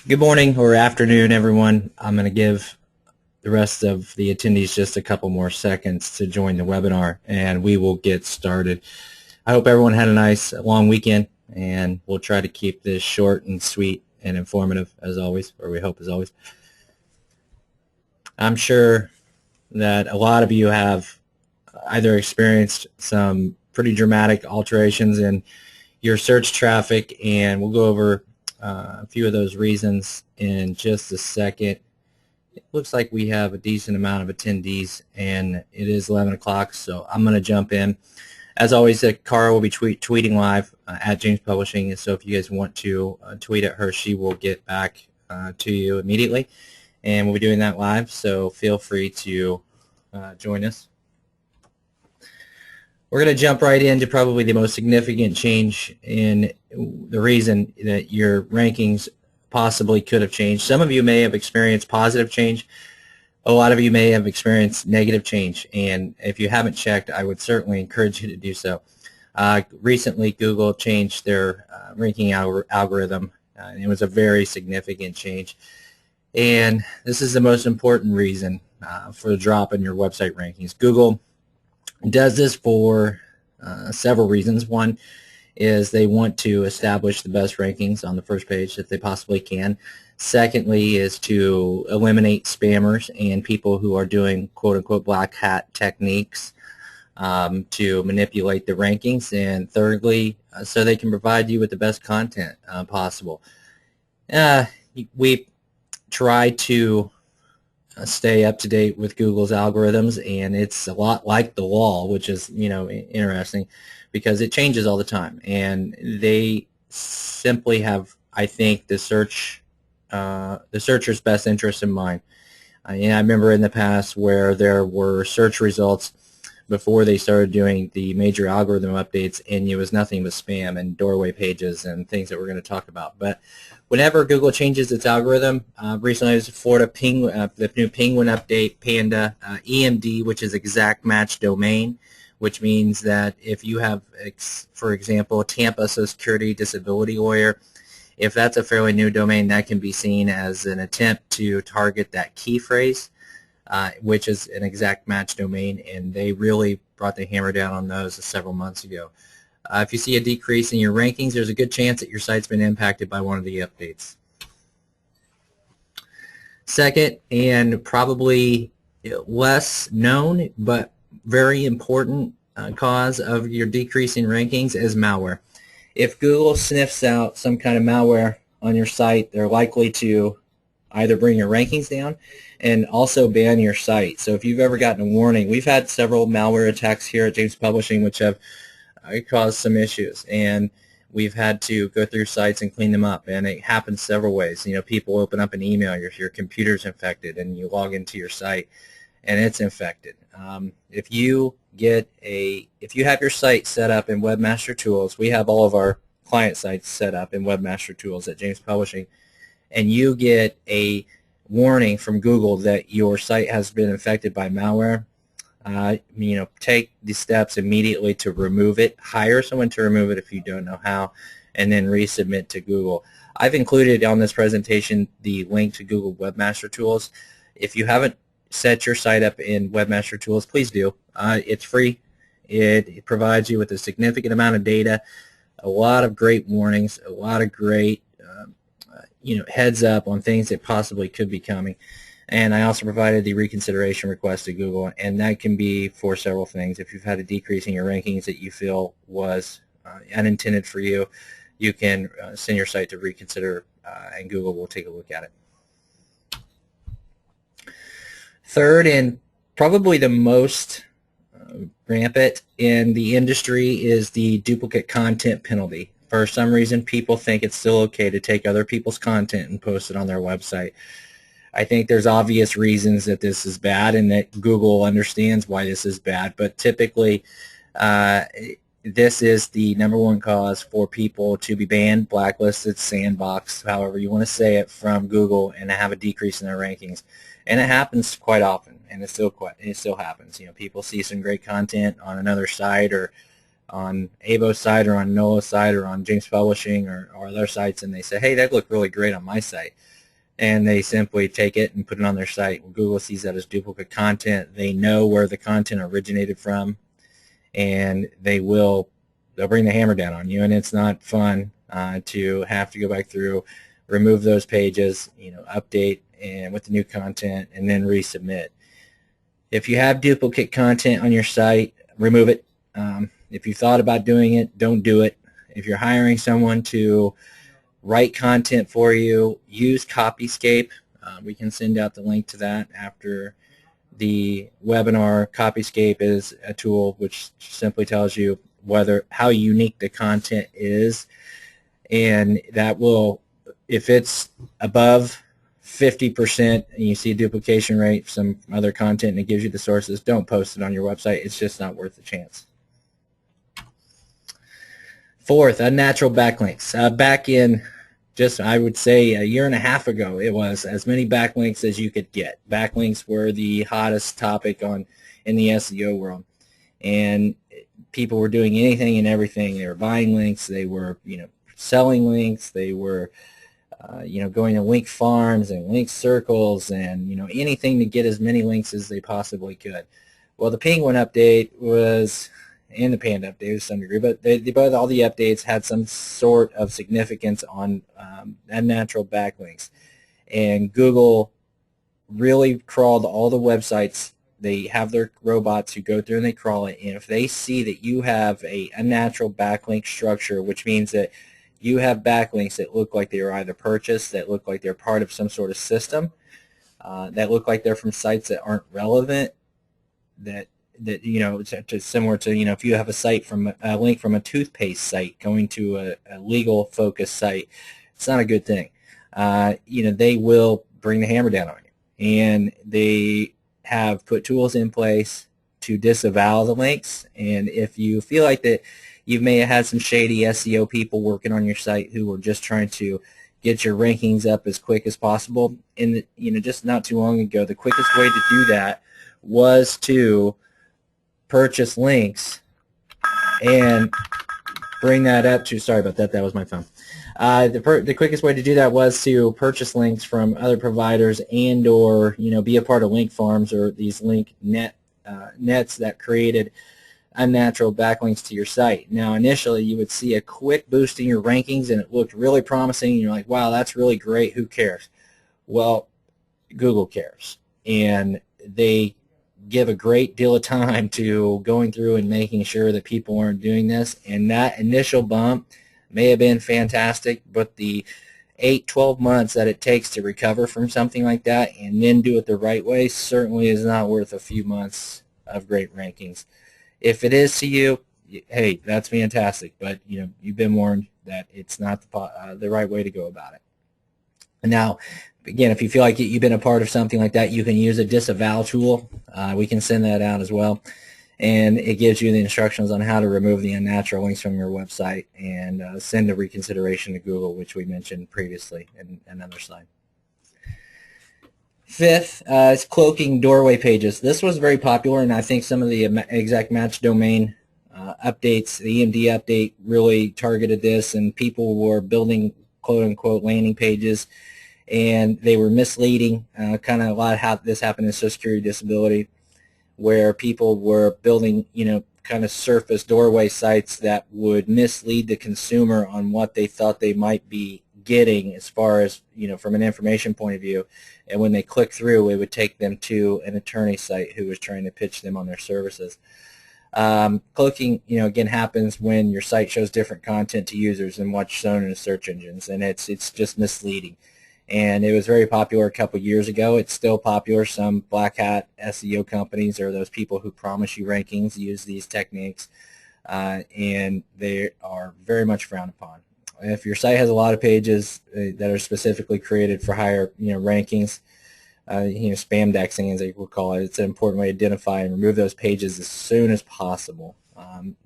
Good morning or afternoon, everyone. I'm going to give the rest of the attendees just a couple more seconds to join the webinar, and we will get started. I hope everyone had a nice long weekend, and we'll try to keep this short and sweet and informative as always, or we hope as always. I'm sure that a lot of you have either experienced some pretty dramatic alterations in your search traffic, and we'll go over a few of those reasons in just a second. It looks like we have a decent amount of attendees, and it is 11 o'clock, so I'm going to jump in. As always, Cara will be tweeting live at James Publishing, so if you guys want to tweet at her, she will get back to you immediately, and we'll be doing that live, so feel free to join us. We're going to jump right into probably the most significant change in the reason that your rankings possibly could have changed. Some of you may have experienced positive change. A lot of you may have experienced negative change, and if you haven't checked, I would certainly encourage you to do so. Recently, Google changed their ranking algorithm, and it was a very significant change. And this is the most important reason for the drop in your website rankings. Google does this for several reasons. One is they want to establish the best rankings on the first page that they possibly can. Secondly is to eliminate spammers and people who are doing quote-unquote black hat techniques to manipulate the rankings. And thirdly, so they can provide you with the best content possible. We try to stay up to date with Google's algorithms, and it's a lot like the law, which is interesting because it changes all the time, and they simply have, I think, the searcher's best interest in mind. And I remember in the past where there were search results before they started doing the major algorithm updates, and it was nothing but spam and doorway pages and things that we're going to talk about. But whenever Google changes its algorithm, recently it was Florida the new Penguin update, Panda, EMD, which is exact match domain, which means that if you have, for example, Tampa Social Security Disability Lawyer, if that's a fairly new domain, that can be seen as an attempt to target that key phrase, which is an exact match domain, and they really brought the hammer down on those several months ago. If you see a decrease in your rankings, there's a good chance that your site's been impacted by one of the updates. Second, and probably less known but very important cause of your decrease in rankings is malware. If Google sniffs out some kind of malware on your site, they're likely to either bring your rankings down and also ban your site. So if you've ever gotten a warning, we've had several malware attacks here at James Publishing which have caused some issues, and we've had to go through sites and clean them up, and it happens several ways. People open up an email, your computer's infected, and you log into your site and it's infected. If you have your site set up in Webmaster Tools, we have all of our client sites set up in Webmaster Tools at James Publishing, and you get a warning from Google that your site has been infected by malware, take the steps immediately to remove it. Hire someone to remove it if you don't know how, and then resubmit to Google. I've included on this presentation the link to Google Webmaster Tools. If you haven't set your site up in Webmaster Tools, please do. It's free. It provides you with a significant amount of data, a lot of great warnings, a lot of great heads up on things that possibly could be coming. And I also provided the reconsideration request to Google, and that can be for several things. If you've had a decrease in your rankings that you feel was unintended for you, you can send your site to reconsider, and Google will take a look at it. Third, and probably the most rampant in the industry, is the duplicate content penalty. For some reason, people think it's still okay to take other people's content and post it on their website. I think there's obvious reasons that this is bad and that Google understands why this is bad, but typically this is the #1 cause for people to be banned, blacklisted, sandboxed, however you want to say it, from Google and have a decrease in their rankings. And it happens quite often, and it still happens. People see some great content on another site or on ABO's site or on NOAA's site or on James Publishing or other sites, and they say, hey, that looked really great on my site. And they simply take it and put it on their site. When Google sees that as duplicate content, they know where the content originated from, and they'll bring the hammer down on you. And it's not fun to have to go back through, remove those pages, update and with the new content, and then resubmit. If you have duplicate content on your site, remove it. If you thought about doing it, don't do it. If you're hiring someone to write content for you, use Copyscape. We can send out the link to that after the webinar. Copyscape is a tool which simply tells you how unique the content is, and that will, if it's above 50% and you see a duplication rate, some other content, and it gives you the sources, don't post it on your website. It's just not worth the chance. Fourth, unnatural backlinks. Back in I would say a year and a half ago, it was as many backlinks as you could get. Backlinks were the hottest topic in the SEO world, and people were doing anything and everything. They were buying links. They were selling links. They were going to link farms and link circles and anything to get as many links as they possibly could. Well, the Penguin update was, and the Panda update to some degree, but both all the updates had some sort of significance on unnatural backlinks. And Google really crawled all the websites. They have their robots who go through and they crawl it, and if they see that you have a unnatural backlink structure, which means that you have backlinks that look like they were either purchased, that look like they're part of some sort of system, that look like they're from sites that aren't relevant, that it's similar to, if you have a link from a toothpaste site going to a legal focused site, it's not a good thing. They will bring the hammer down on you, and they have put tools in place to disavow the links. And if you feel like that you may have had some shady SEO people working on your site who were just trying to get your rankings up as quick as possible, and just not too long ago, the quickest way to do that was to purchase links and bring that up to, sorry about that, that was my phone. The quickest way to do that was to purchase links from other providers and or be a part of link farms or these link nets that created unnatural backlinks to your site. Now initially you would see a quick boost in your rankings and it looked really promising and you're like, wow, that's really great, who cares? Well, Google cares, and they give a great deal of time to going through and making sure that people aren't doing this. And that initial bump may have been fantastic, but the 8-12 months that it takes to recover from something like that and then do it the right way certainly is not worth a few months of great rankings. If it is to you, hey, that's fantastic, but you've been warned that it's not the right way to go about it. Now, again, if you feel like you've been a part of something like that, you can use a disavow tool. We can send that out as well. And it gives you the instructions on how to remove the unnatural links from your website and send a reconsideration to Google, which we mentioned previously in another slide. Fifth is cloaking doorway pages. This was very popular, and I think some of the exact match domain updates, the EMD update really targeted this, and people were building quote-unquote landing pages, and they were misleading. Kind of a lot of how this happened in Social Security Disability, where people were building, kind of surface doorway sites that would mislead the consumer on what they thought they might be getting as far as, from an information point of view. And when they click through, it would take them to an attorney site who was trying to pitch them on their services. Cloaking, again, happens when your site shows different content to users than what's shown in the search engines, and it's just misleading. And it was very popular a couple years ago. It's still popular. Some black hat SEO companies or those people who promise you rankings use these techniques, and they are very much frowned upon. If your site has a lot of pages that are specifically created for higher rankings, spam dexing as they will call it, it's an important way to identify and remove those pages as soon as possible.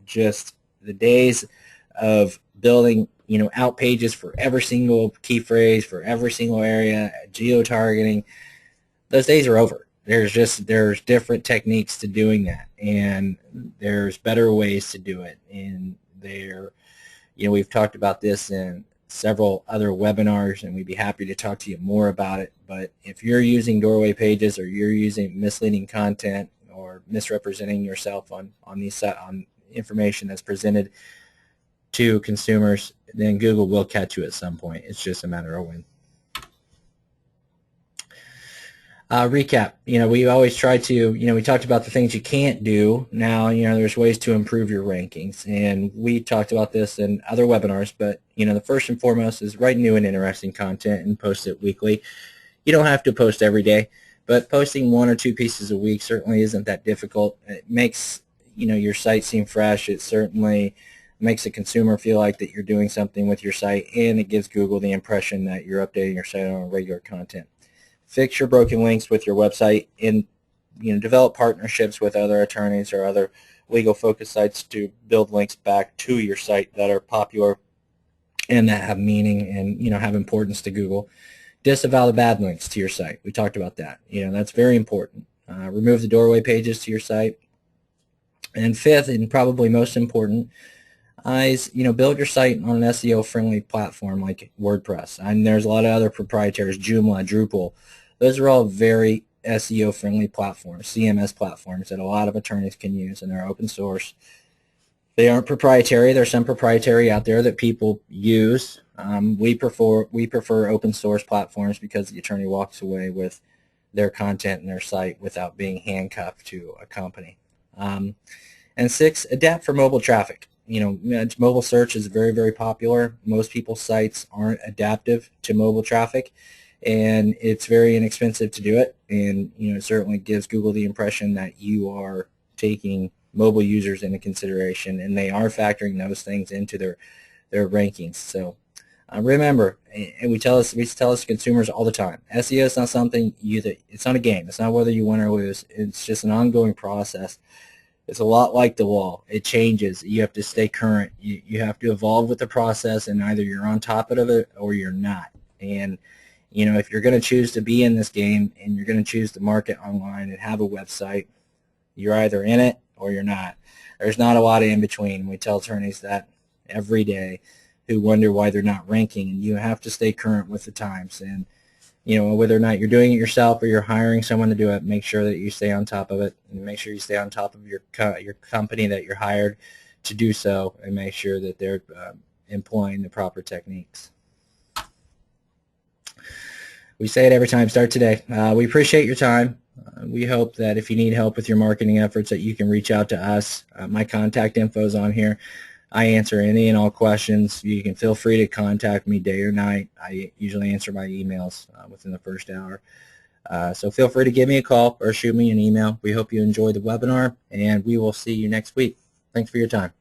Just the days of building out pages for every single key phrase, for every single area, geo-targeting, those days are over. There's different techniques to doing that, and there's better ways to do it. And we've talked about this in several other webinars, and we'd be happy to talk to you more about it. But if you're using doorway pages, or you're using misleading content, or misrepresenting yourself on information that's presented to consumers, then Google will catch you at some point. It's just a matter of when. Recap. We always try to, we talked about the things you can't do. Now, there's ways to improve your rankings, and we talked about this in other webinars, but, the first and foremost is write new and interesting content and post it weekly. You don't have to post every day, but posting 1 or 2 pieces a week certainly isn't that difficult. It makes, your site seem fresh. It certainly makes the consumer feel like that you're doing something with your site, and it gives Google the impression that you're updating your site on regular content. Fix your broken links with your website, and develop partnerships with other attorneys or other legal focused sites to build links back to your site that are popular and that have meaning and have importance to Google. Disavow the bad links to your site. We talked about that. That's very important. Remove the doorway pages to your site. And fifth, and probably most important, is build your site on an SEO friendly platform like WordPress. And there's a lot of other proprietaries, Joomla, Drupal. Those are all very SEO friendly platforms, CMS platforms that a lot of attorneys can use, and they're open source. They aren't proprietary. There's some proprietary out there that people use. We prefer open source platforms because the attorney walks away with their content and their site without being handcuffed to a company. And 6, adapt for mobile traffic. Mobile search is very, very popular. Most people's sites aren't adaptive to mobile traffic, and it's very inexpensive to do it. And it certainly gives Google the impression that you are taking mobile users into consideration, and they are factoring those things into their rankings. So remember, and we tell us consumers all the time, SEO is not something it's not a game. It's not whether you win or lose. It's just an ongoing process. It's a lot like the wall. It changes. You have to stay current. You have to evolve with the process, and either you're on top of it or you're not. And if you're going to choose to be in this game and you're going to choose to market online and have a website, you're either in it or you're not. There's not a lot of in between. We tell attorneys that every day who wonder why they're not ranking, and you have to stay current with the times. And whether or not you're doing it yourself or you're hiring someone to do it, make sure that you stay on top of it, and make sure you stay on top of your company that you're hired to do so, and make sure that they're employing the proper techniques. We say it every time, start today. We appreciate your time. We hope that if you need help with your marketing efforts that you can reach out to us. My contact info is on here. I answer any and all questions. You can feel free to contact me day or night. I usually answer my emails within the first hour. So feel free to give me a call or shoot me an email. We hope you enjoyed the webinar, and we will see you next week. Thanks for your time.